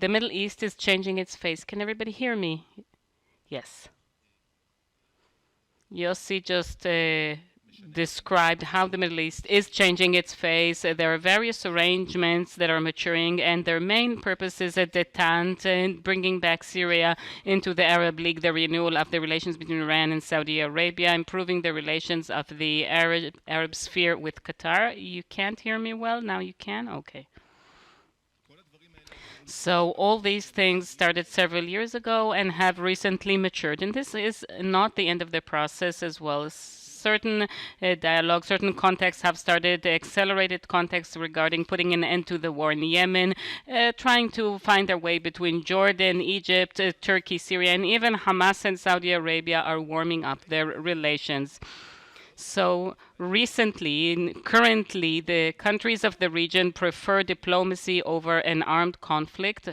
The Middle East is changing its face. Can everybody hear me? Yes. Yossi just described how the Middle East is changing its face. There are various arrangements that are maturing, and their main purpose is a détente and bringing back Syria into the Arab League, the renewal of the relations between Iran and Saudi Arabia, improving the relations of the Arab sphere with Qatar. You can't hear me well? Now you can? Okay. So all these things started several years ago and have recently matured. And this is not the end of the process as well. Certain dialogue, certain contexts have started, accelerated contexts regarding putting an end to the war in Yemen, trying to find their way between Jordan, Egypt, Turkey, Syria, and even Hamas and Saudi Arabia are warming up their relations. So recently, currently, the countries of the region prefer diplomacy over an armed conflict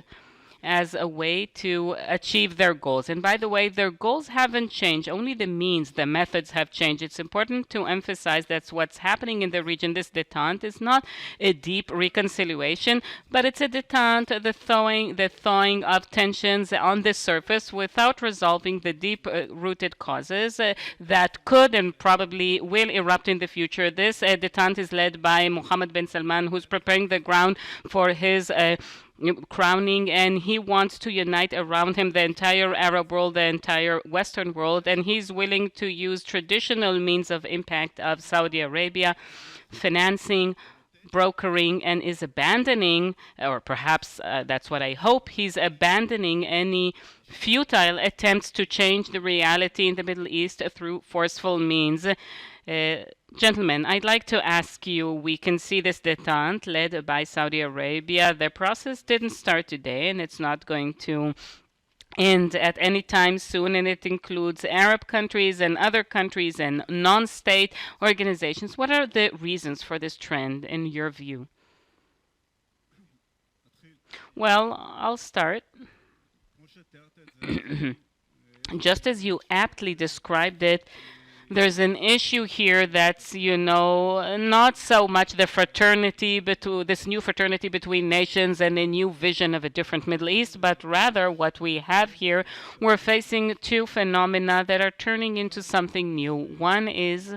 as a way to achieve their goals. And by the way, their goals haven't changed, only the means, the methods have changed. It's important to emphasize that's what's happening in the region. This détente is not a deep reconciliation, but it's a détente, the thawing of tensions on the surface without resolving the deep-rooted causes that could and probably will erupt in the future. This détente is led by Mohammed bin Salman, who's preparing the ground for his crowning, and he wants to unite around him the entire Arab world, the entire Western world, and he's willing to use traditional means of impact of Saudi Arabia, financing, brokering, and is abandoning, or perhaps that's what I hope, he's abandoning any futile attempts to change the reality in the Middle East through forceful means. Gentlemen, I'd like to ask you, we can see this détente led by Saudi Arabia. The process didn't start today, and it's not going to end at any time soon, and it includes Arab countries and other countries and non-state organizations. What are the reasons for this trend, in your view? Well, I'll start. Just as you aptly described it, there's an issue here that's, not so much the fraternity, this new fraternity between nations and a new vision of a different Middle East, but rather what we have here, we're facing two phenomena that are turning into something new. One is,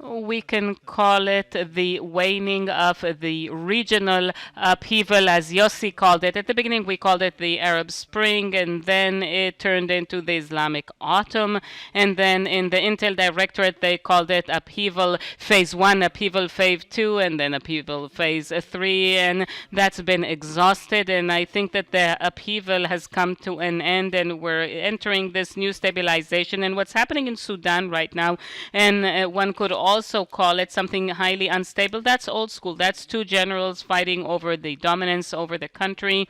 we can call it the waning of the regional upheaval, as Yossi called it. At the beginning, we called it the Arab Spring, and then it turned into the Islamic Autumn. And then in the Intel Directorate, they called it upheaval phase 1, upheaval phase 2, and then upheaval phase 3. And that's been exhausted. And I think that the upheaval has come to an end, and we're entering this new stabilization. And what's happening in Sudan right now, and one could also call it something highly unstable. That's old school. That's two generals fighting over the dominance over the country.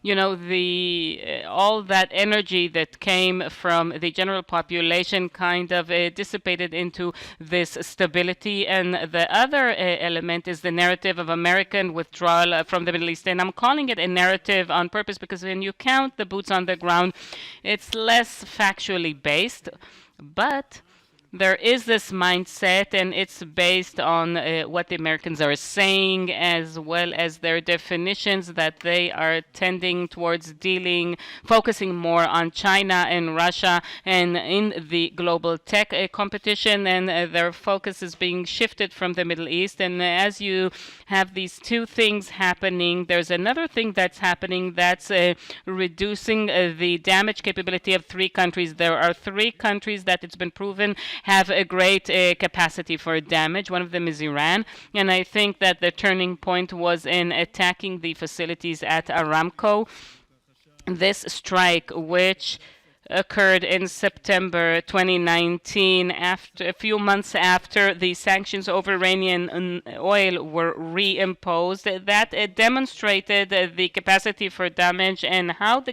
All that energy that came from the general population kind of dissipated into this stability. And the other element is the narrative of American withdrawal from the Middle East. And I'm calling it a narrative on purpose because when you count the boots on the ground, it's less factually based, but there is this mindset, and it's based on what the Americans are saying, as well as their definitions that they are tending towards focusing more on China and Russia and in the global tech competition, and their focus is being shifted from the Middle East. And as you have these two things happening, there's another thing that's happening that's reducing the damage capability of three countries. There are three countries that it's been proven have a great capacity for damage. One of them is Iran, and I think that the turning point was in attacking the facilities at Aramco. This strike, which occurred in September 2019, after a few months after the sanctions over Iranian oil were reimposed, that demonstrated the capacity for damage and how much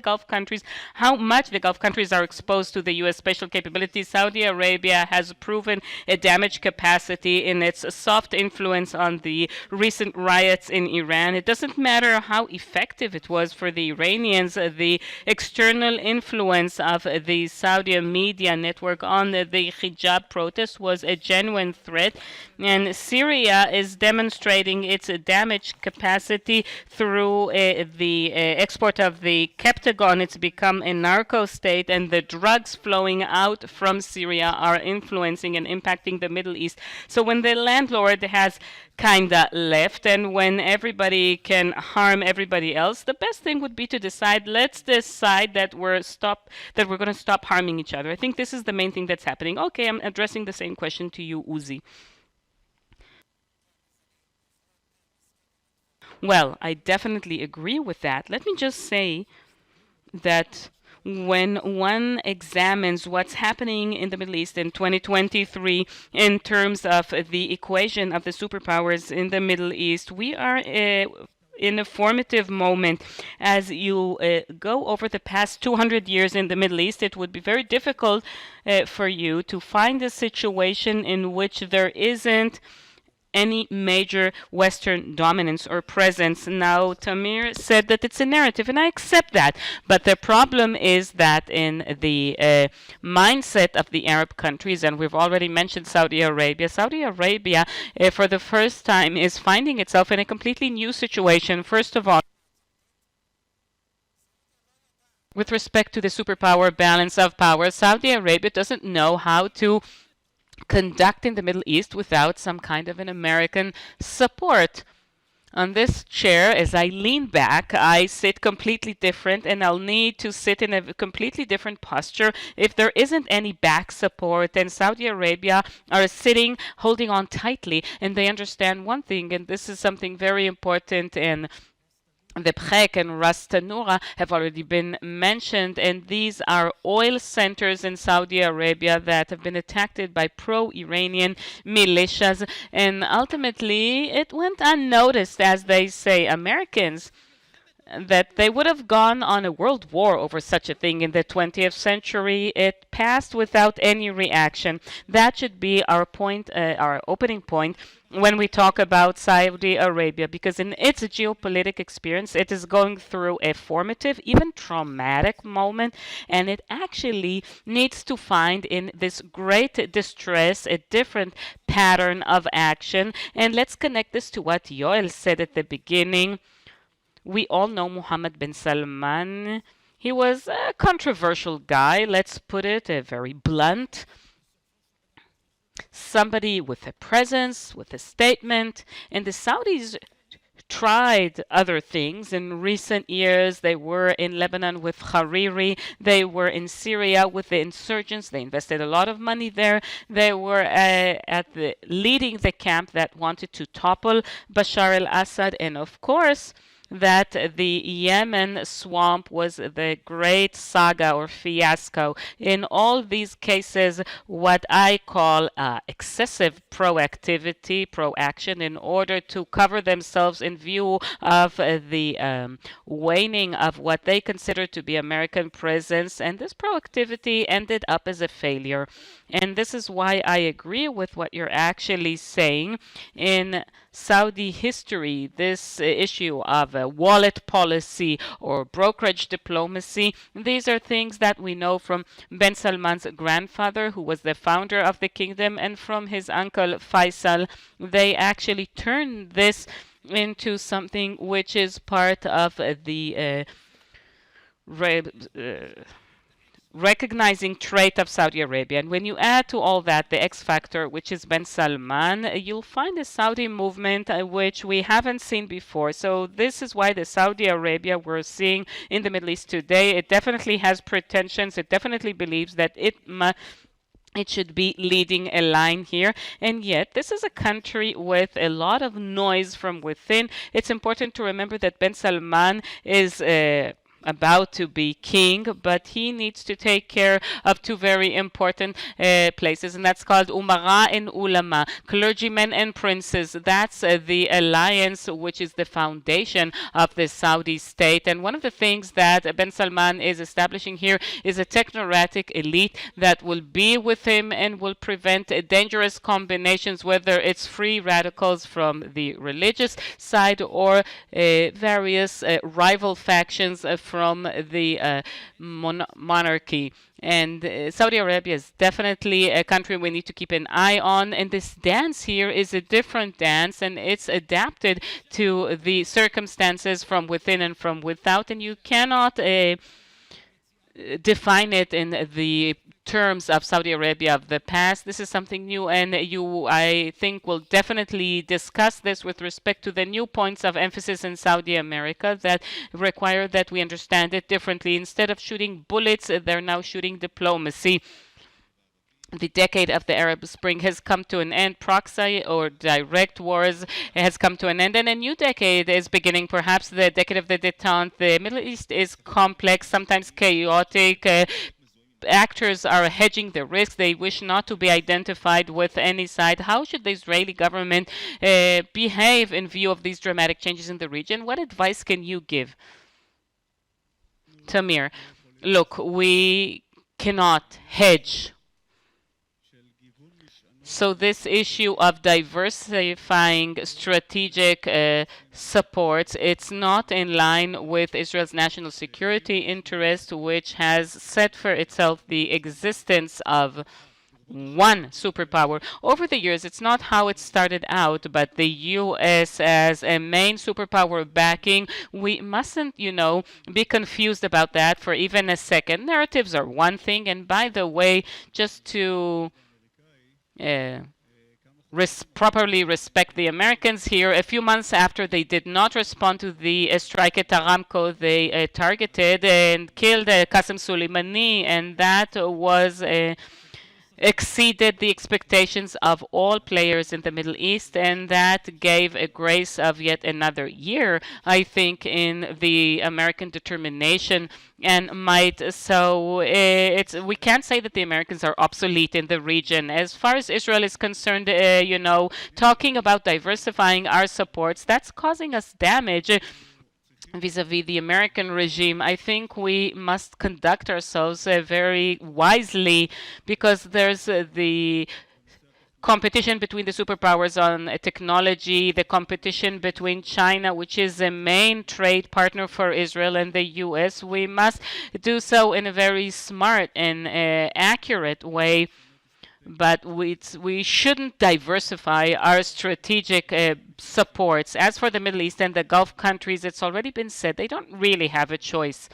the Gulf countries are exposed to the U.S. special capabilities. Saudi Arabia has proven a damage capacity in its soft influence on the recent riots in Iran. It doesn't matter how effective it was for the Iranians, the external influence of of the Saudi media network on the hijab protest was a genuine threat, and Syria is demonstrating its damage capacity through the export of the Captagon. It's become a narco state, and the drugs flowing out from Syria are influencing and impacting the Middle East. So when the landlord has kinda left, and when everybody can harm everybody else, the best thing would be to decide, let's decide that we're going to stop harming each other. I think this is the main thing that's happening. Okay, I'm addressing the same question to you, Uzi. Well, I definitely agree with that. Let me just say that when one examines what's happening in the Middle East in 2023 in terms of the equation of the superpowers in the Middle East, we are in a formative moment. As you go over the past 200 years in the Middle East, it would be very difficult for you to find a situation in which there isn't any major Western dominance or presence. Now, Tamir said that it's a narrative, and I accept that. But the problem is that in the mindset of the Arab countries, and we've already mentioned Saudi Arabia, for the first time, is finding itself in a completely new situation. First of all, with respect to the superpower balance of power, Saudi Arabia doesn't know how to conduct in the Middle East without some kind of an American support. On this chair, as I lean back, I sit completely different, and I'll need to sit in a completely different posture if there isn't any back support. And Saudi Arabia are sitting, holding on tightly, and they understand one thing, and this is something very important, and the Bchek and Ras Tanura have already been mentioned, and these are oil centers in Saudi Arabia that have been attacked by pro-Iranian militias, and ultimately it went unnoticed, as they say, Americans, that they would have gone on a world war over such a thing in the 20th century. It passed without any reaction. That should be our point, our opening point when we talk about Saudi Arabia, because in its geopolitical experience, it is going through a formative, even traumatic moment, and it actually needs to find in this great distress a different pattern of action. And let's connect this to what Yoel said at the beginning. We all know Mohammed bin Salman. He was a controversial guy, let's put it very blunt. Somebody with a presence, with a statement. And the Saudis tried other things in recent years. They were in Lebanon with Hariri. They were in Syria with the insurgents. They invested a lot of money there. They were leading the camp that wanted to topple Bashar al-Assad. And of course, that the Yemen swamp was the great saga or fiasco. In all these cases, what I call excessive proaction in order to cover themselves in view of the waning of what they consider to be American presence, and this proactivity ended up as a failure. And this is why I agree with what you're actually saying. In Saudi history, this issue of wallet policy or brokerage diplomacy, these are things that we know from Ben Salman's grandfather, who was the founder of the kingdom, and from his uncle Faisal. They actually turned this into something which is part of the recognizing trait of Saudi Arabia. And when you add to all that the X factor, which is Ben Salman, you'll find a Saudi movement which we haven't seen before. So this is why the Saudi Arabia we're seeing in the Middle East today, it definitely has pretensions. It definitely believes that it should be leading a line here. And yet, this is a country with a lot of noise from within. It's important to remember that Ben Salman is about to be king, but he needs to take care of two very important places, and that's called Umara and Ulama, clergymen and princes. That's the alliance which is the foundation of the Saudi state. And one of the things that Ben Salman is establishing here is a technocratic elite that will be with him and will prevent dangerous combinations, whether it's free radicals from the religious side or various rival factions from the monarchy. And Saudi Arabia is definitely a country we need to keep an eye on. And this dance here is a different dance, and it's adapted to the circumstances from within and from without. And you cannot define it in the terms of Saudi Arabia of the past. This is something new, and you, I think, will definitely discuss this with respect to the new points of emphasis in Saudi America that require that we understand it differently. Instead of shooting bullets, they're now shooting diplomacy. The decade of the Arab Spring has come to an end. Proxy or direct wars has come to an end, and a new decade is beginning, perhaps the decade of the Détente. The Middle East is complex, sometimes chaotic. Actors are hedging the risks. They wish not to be identified with any side. How should the Israeli government behave in view of these dramatic changes in the region? What advice can you give? Tamir, look, we cannot hedge. So this issue of diversifying strategic supports, it's not in line with Israel's national security interest, which has set for itself the existence of one superpower. Over the years, it's not how it started out, but the U.S. as a main superpower backing, we mustn't, be confused about that for even a second. Narratives are one thing, and by the way, just to properly respect the Americans here. A few months after they did not respond to the strike at Aramco, they targeted and killed Qasem Soleimani, and that was exceeded the expectations of all players in the Middle East, and that gave a grace of yet another year, I think, in the American determination. And we can't say that the Americans are obsolete in the region. As far as Israel is concerned, talking about diversifying our supports, that's causing us damage vis-a-vis the American regime. I think we must conduct ourselves very wisely, because there's the competition between the superpowers on technology, the competition between China, which is a main trade partner for Israel, and the U.S. We must do so in a very smart and accurate way. But we shouldn't diversify our strategic supports. As for the Middle East and the Gulf countries, it's already been said they don't really have a choice.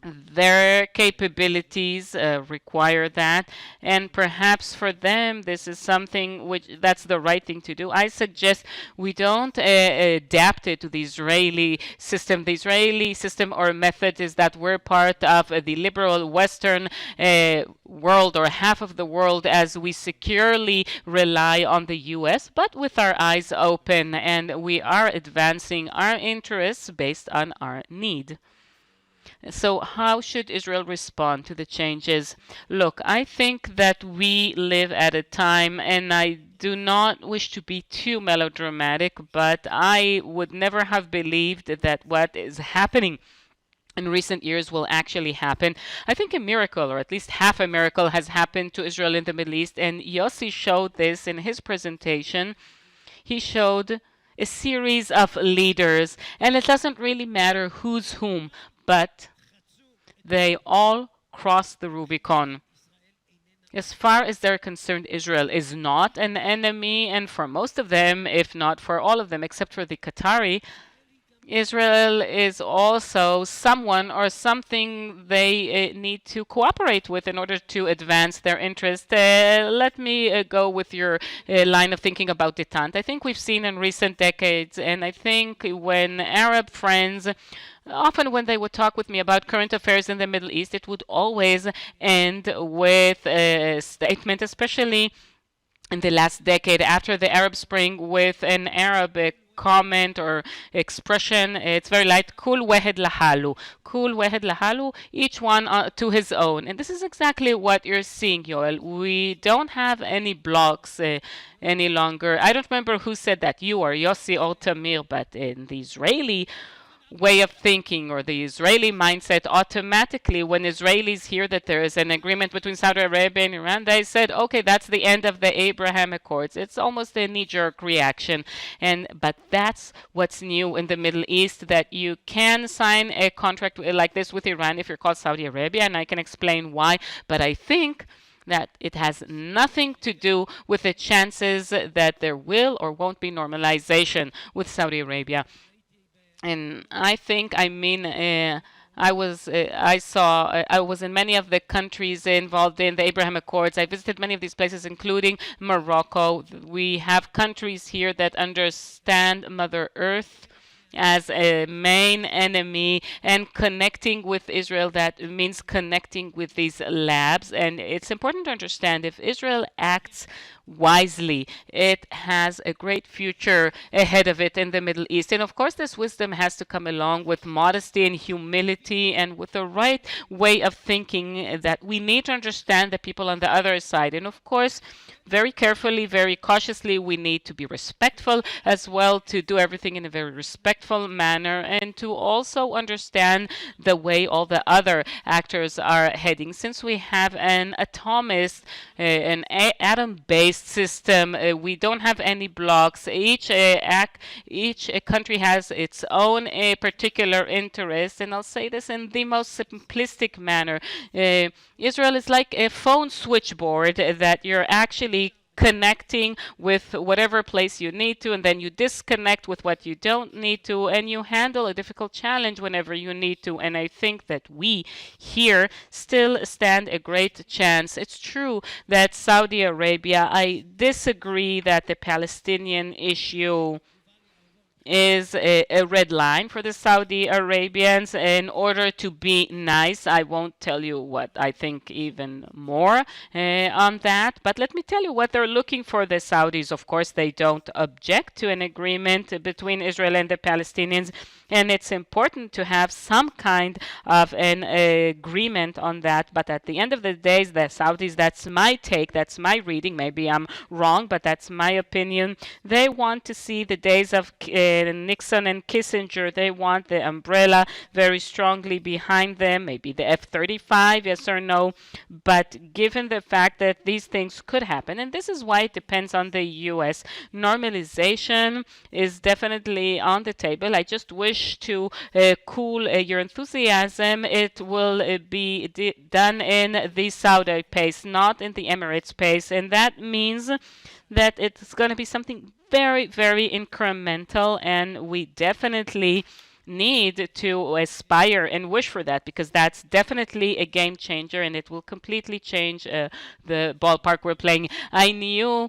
Their capabilities require that, and perhaps for them this is something that's the right thing to do. I suggest we don't adapt it to the Israeli system. The Israeli system or method is that we're part of the liberal Western world, or half of the world, as we securely rely on the U.S., but with our eyes open, and we are advancing our interests based on our need. So how should Israel respond to the changes? Look, I think that we live at a time, and I do not wish to be too melodramatic, but I would never have believed that what is happening in recent years will actually happen. I think a miracle, or at least half a miracle, has happened to Israel in the Middle East, and Yossi showed this in his presentation. He showed a series of leaders, and it doesn't really matter who's whom, but they all crossed the Rubicon. As far as they're concerned, Israel is not an enemy, and for most of them, if not for all of them, except for the Qatari, Israel is also someone or something they need to cooperate with in order to advance their interest. Let me go with your line of thinking about Détente. I think we've seen in recent decades, and I think when Arab friends, often when they would talk with me about current affairs in the Middle East, it would always end with a statement, especially in the last decade after the Arab Spring, with an Arabic comment or expression. It's very light. Kul wahed lahalu. Kul wahed lahalu. Each one to his own. And this is exactly what you're seeing, Yoel. We don't have any blocks any longer. I don't remember who said that, you or Yossi or Tamir, but in the Israeli way of thinking or the Israeli mindset, automatically when Israelis hear that there is an agreement between Saudi Arabia and Iran, they said, okay, that's the end of the Abraham Accords. It's almost a knee-jerk reaction. But that's what's new in the Middle East, that you can sign a contract like this with Iran if you're called Saudi Arabia, and I can explain why. But I think that it has nothing to do with the chances that there will or won't be normalization with Saudi Arabia. And I think, I was in many of the countries involved in the Abraham Accords. I visited many of these places, including Morocco. We have countries here that understand Mother Earth as a main enemy, and connecting with Israel, that means connecting with these labs. And it's important to understand, if Israel acts wisely, it has a great future ahead of it in the Middle East. And of course, this wisdom has to come along with modesty and humility and with the right way of thinking, that we need to understand the people on the other side. And of course, very carefully, very cautiously, we need to be respectful as well, to do everything in a very respectful manner, and to also understand the way all the other actors are heading. Since we have an atomist, an atom-based system, we don't have any blocks. Each country has its own particular interest, and I'll say this in the most simplistic manner. Israel is like a phone switchboard that you're actually connecting with whatever place you need to, and then you disconnect with what you don't need to, and you handle a difficult challenge whenever you need to. And I think that we here still stand a great chance. It's true that Saudi Arabia, I disagree that the Palestinian issue is a red line for the Saudi Arabians. In order to be nice, I won't tell you what I think even more on that, but let me tell you what they're looking for, the Saudis. Of course, they don't object to an agreement between Israel and the Palestinians, and it's important to have some kind of an agreement on that. But at the end of the day, the Saudis, that's my take, that's my reading, maybe I'm wrong, but that's my opinion. They want to see the days of Nixon and Kissinger. They want the umbrella very strongly behind them, maybe the F-35, yes or no. But given the fact that these things could happen, and this is why it depends on the U.S., normalization is definitely on the table. I just wish to cool your enthusiasm. It will be done in the Saudi pace, not in the Emirates pace, and that means that it's going to be something very, very incremental, and we definitely need to aspire and wish for that, because that's definitely a game changer, and it will completely change the ballpark we're playing. I knew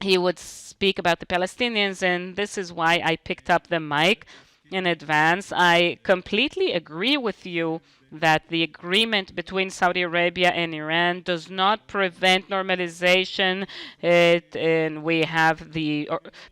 he would speak about the Palestinians, and this is why I picked up the mic in advance. I completely agree with you that the agreement between Saudi Arabia and Iran does not prevent normalization. And we have the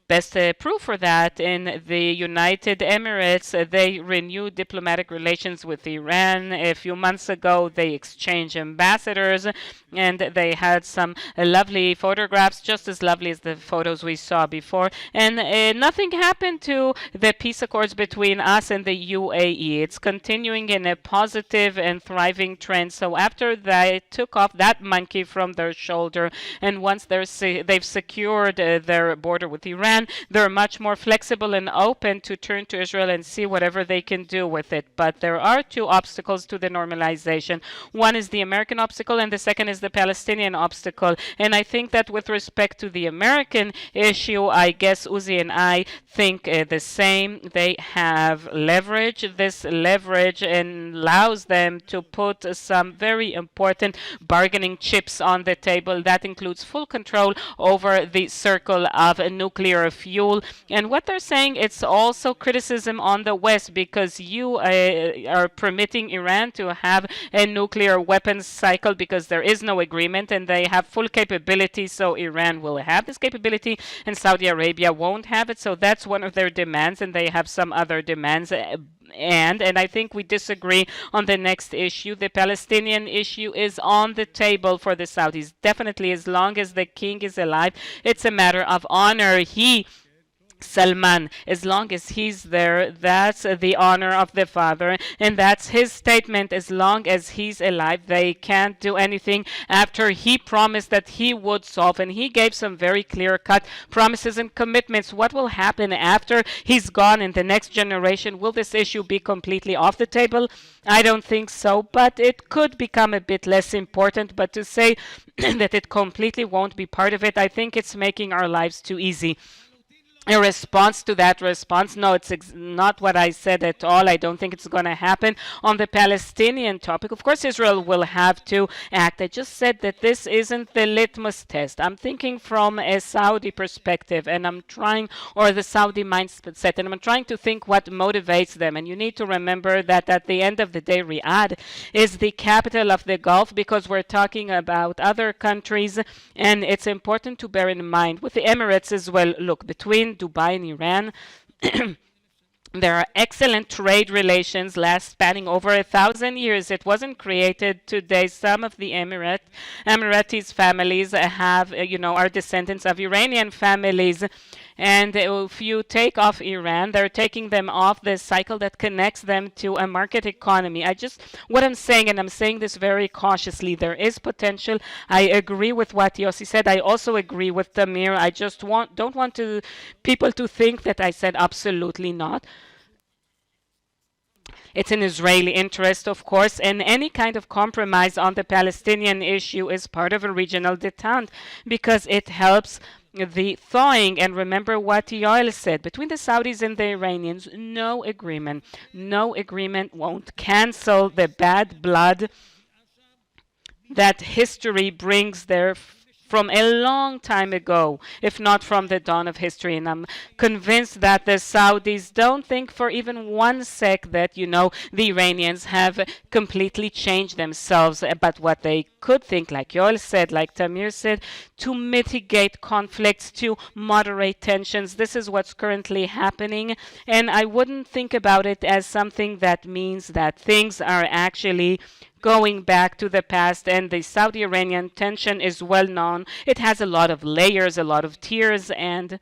best proof for that in the United Emirates. They renewed diplomatic relations with Iran. A few months ago, they exchanged ambassadors, and they had some lovely photographs, just as lovely as the photos we saw before. And nothing happened to the peace accords between us and the UAE. It's continuing in a positive and thriving trend. So after they took off that monkey from their shoulder, and once they've secured their border with Iran, they're much more flexible and open to turn to Israel and see whatever they can do with it. But there are two obstacles to the normalization. One is the American obstacle, and the second is the Palestinian obstacle. And I think that with respect to the American issue, I guess Uzi and I think the same. They have leverage. This leverage allows them to put some very important bargaining chips on the table. That includes full control over the circle of nuclear fuel. And what they're saying, it's also criticism on the West, because you are permitting Iran to have a nuclear weapons cycle because there is no agreement, and they have full capability. So Iran will have this capability and Saudi Arabia won't have it. So that's one of their demands, and they have some other demands. And I think we disagree on the next issue. The Palestinian issue is on the table for the Saudis. Definitely, as long as the king is alive, it's a matter of honor. He Salman, as long as he's there, that's the honor of the father, and that's his statement. As long as he's alive, they can't do anything after he promised that he would solve, and he gave some very clear cut promises and commitments. What will happen after he's gone in the next generation? Will this issue be completely off the table? I don't think so, but it could become a bit less important. But to say that it completely won't be part of it, I think it's making our lives too easy. A response to that response. No, it's not what I said at all. I don't think it's going to happen on the Palestinian topic. Of course, Israel will have to act. I just said that this isn't the litmus test. I'm thinking from a Saudi perspective, and I'm trying, or the Saudi mindset, and I'm trying to think what motivates them. And you need to remember that at the end of the day, Riyadh is the capital of the Gulf, because we're talking about other countries, and it's important to bear in mind with the Emirates as well. Look, between Dubai and Iran, there are excellent trade relations spanning over 1,000 years. It wasn't created today. Some of the Emiratis families have, are descendants of Iranian families. And if you take off Iran, they're taking them off the cycle that connects them to a market economy. What I'm saying, and I'm saying this very cautiously, there is potential. I agree with what Yossi said. I also agree with Tamir. I just don't want people to think that I said absolutely not. It's an Israeli interest, of course, and any kind of compromise on the Palestinian issue is part of a regional détente, because it helps the thawing. And remember what Yoel said, between the Saudis and the Iranians, no agreement. No agreement won't cancel the bad blood that history brings there from a long time ago, if not from the dawn of history. And I'm convinced that the Saudis don't think for even 1 sec that, the Iranians have completely changed themselves. But what they could think, like Yoel said, like Tamir said, to mitigate conflicts, to moderate tensions. This is what's currently happening. And I wouldn't think about it as something that means that things are actually going back to the past. And the Saudi-Iranian tension is well known. It has a lot of layers, a lot of tiers, and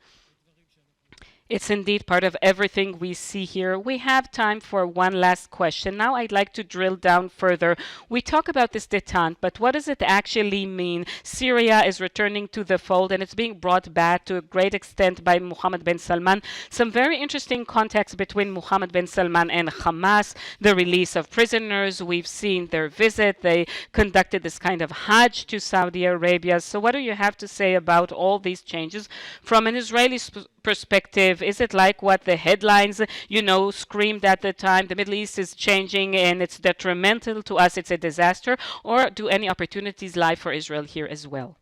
it's indeed part of everything we see here. We have time for one last question. Now I'd like to drill down further. We talk about this détente, but what does it actually mean? Syria is returning to the fold, and it's being brought back to a great extent by Mohammed bin Salman. Some very interesting context between Mohammed bin Salman and Hamas, the release of prisoners. We've seen their visit. They conducted this kind of Hajj to Saudi Arabia. So what do you have to say about all these changes from an Israeli perspective? Is it like what the headlines, screamed at the time? The Middle East is changing and it's detrimental to us. It's a disaster. Or do any opportunities lie for Israel here as well?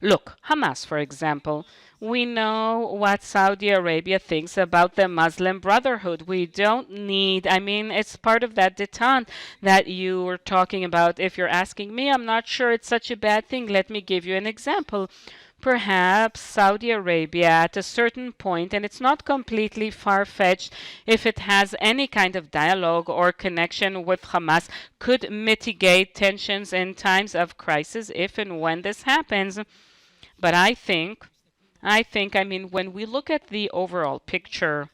Look, Hamas, for example. We know what Saudi Arabia thinks about the Muslim Brotherhood. We don't need, it's part of that détente that you were talking about. If you're asking me, I'm not sure it's such a bad thing. Let me give you an example. Perhaps Saudi Arabia at a certain point, and it's not completely far-fetched, if it has any kind of dialogue or connection with Hamas, could mitigate tensions in times of crisis if and when this happens. But I think, when we look at the overall picture,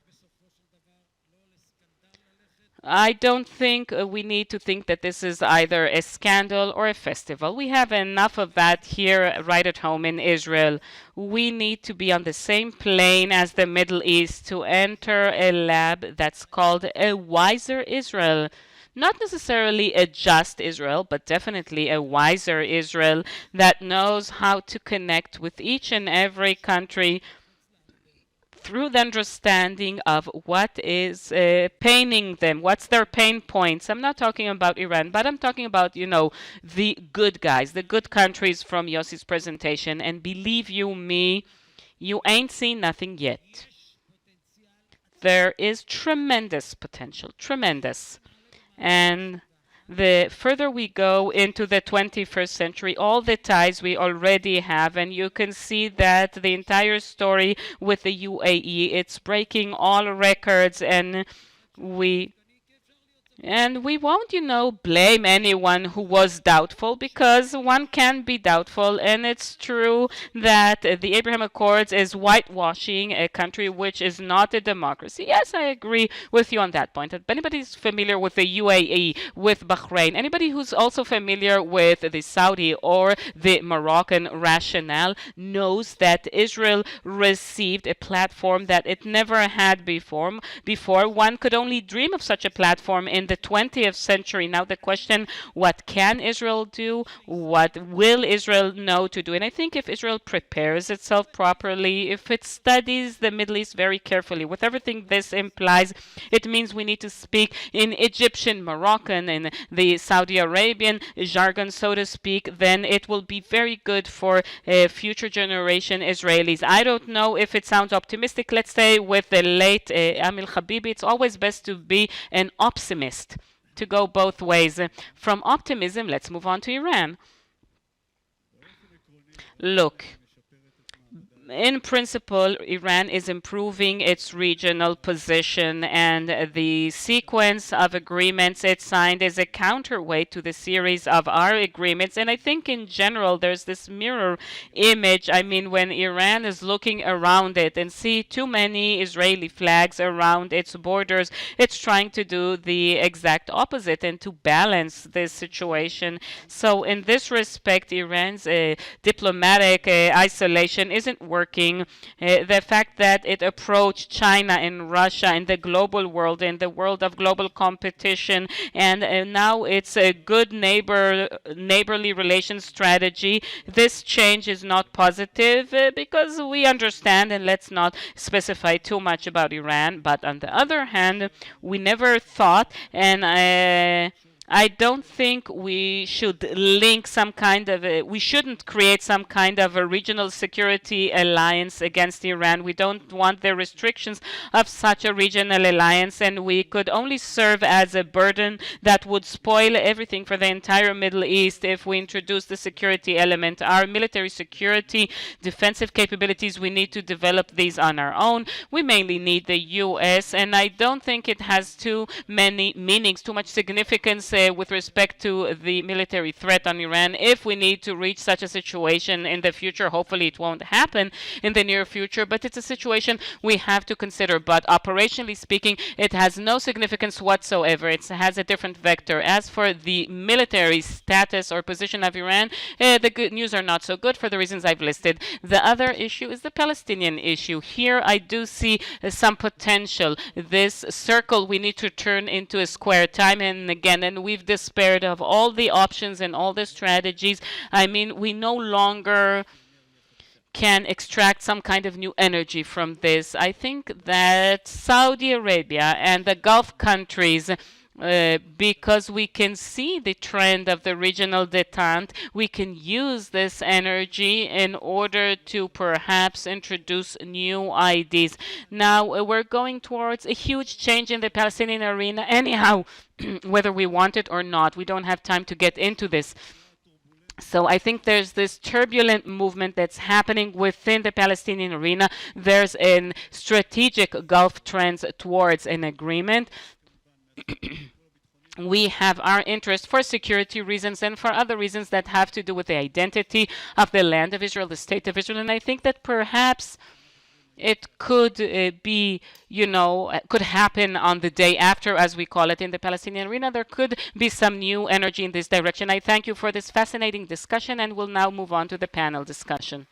I don't think we need to think that this is either a scandal or a festival. We have enough of that here right at home in Israel. We need to be on the same plane as the Middle East to enter a lab that's called a wiser Israel. Not necessarily a just Israel, but definitely a wiser Israel that knows how to connect with each and every country through the understanding of what is paining them, what's their pain points. I'm not talking about Iran, but I'm talking about, the good guys, the good countries from Yossi's presentation. And believe you me, you ain't seen nothing yet. There is tremendous potential, tremendous. And the further we go into the 21st century, all the ties we already have, and you can see that the entire story with the UAE, it's breaking all records, and we And we won't, blame anyone who was doubtful, because one can be doubtful. And it's true that the Abraham Accords is whitewashing a country which is not a democracy. Yes, I agree with you on that point. If anybody's familiar with the UAE, with Bahrain, anybody who's also familiar with the Saudi or the Moroccan rationale knows that Israel received a platform that it never had before. One could only dream of such a platform in the 20th century. Now the question, what can Israel do? What will Israel know to do? And I think if Israel prepares itself properly, if it studies the Middle East very carefully, with everything this implies, it means we need to speak in Egyptian, Moroccan, and the Saudi Arabian jargon, so to speak, then it will be very good for future generation Israelis. I don't know if it sounds optimistic. Let's say with the late Amil Habibi, it's always best to be an optimist, to go both ways. From optimism, let's move on to Iran. Look, in principle, Iran is improving its regional position, and the sequence of agreements it signed is a counterweight to the series of our agreements. And I think in general, there's this mirror image. I mean, when Iran is looking around it and see too many Israeli flags around its borders, it's trying to do the exact opposite and to balance this situation. So in this respect, Iran's diplomatic isolation isn't working. The fact that it approached China and Russia in the global world, in the world of global competition, and now it's a good neighborly relations strategy. This change is not positive because we understand, and let's not specify too much about Iran. But on the other hand, we never thought, and I don't think we should link some kind of we shouldn't create some kind of a regional security alliance against Iran. We don't want the restrictions of such a regional alliance, and we could only serve as a burden that would spoil everything for the entire Middle East if we introduce the security element. Our military security, defensive capabilities, we need to develop these on our own. We mainly need the U.S., and I don't think it has too many meanings, too much significance with respect to the military threat on Iran. If we need to reach such a situation in the future, hopefully it won't happen in the near future, but it's a situation we have to consider. But operationally speaking, it has no significance whatsoever. It has a different vector. As for the military status or position of Iran, the good news are not so good for the reasons I've listed. The other issue is the Palestinian issue. Here I do see some potential. This circle we need to turn into a square time and again, and we've despaired of all the options and all the strategies. I mean, we no longer can extract some kind of new energy from this. I think that Saudi Arabia and the Gulf countries, because we can see the trend of the regional detente, we can use this energy in order to perhaps introduce new ideas. Now, we're going towards a huge change in the Palestinian arena anyhow, whether we want it or not. We don't have time to get into this. So I think there's this turbulent movement that's happening within the Palestinian arena. There's a strategic Gulf trend towards an agreement. We have our interest for security reasons and for other reasons that have to do with the identity of the land of Israel, the state of Israel. And I think that perhaps it could be, could happen on the day after, as we call it, in the Palestinian arena. There could be some new energy in this direction. I thank you for this fascinating discussion, and we'll now move on to the panel discussion.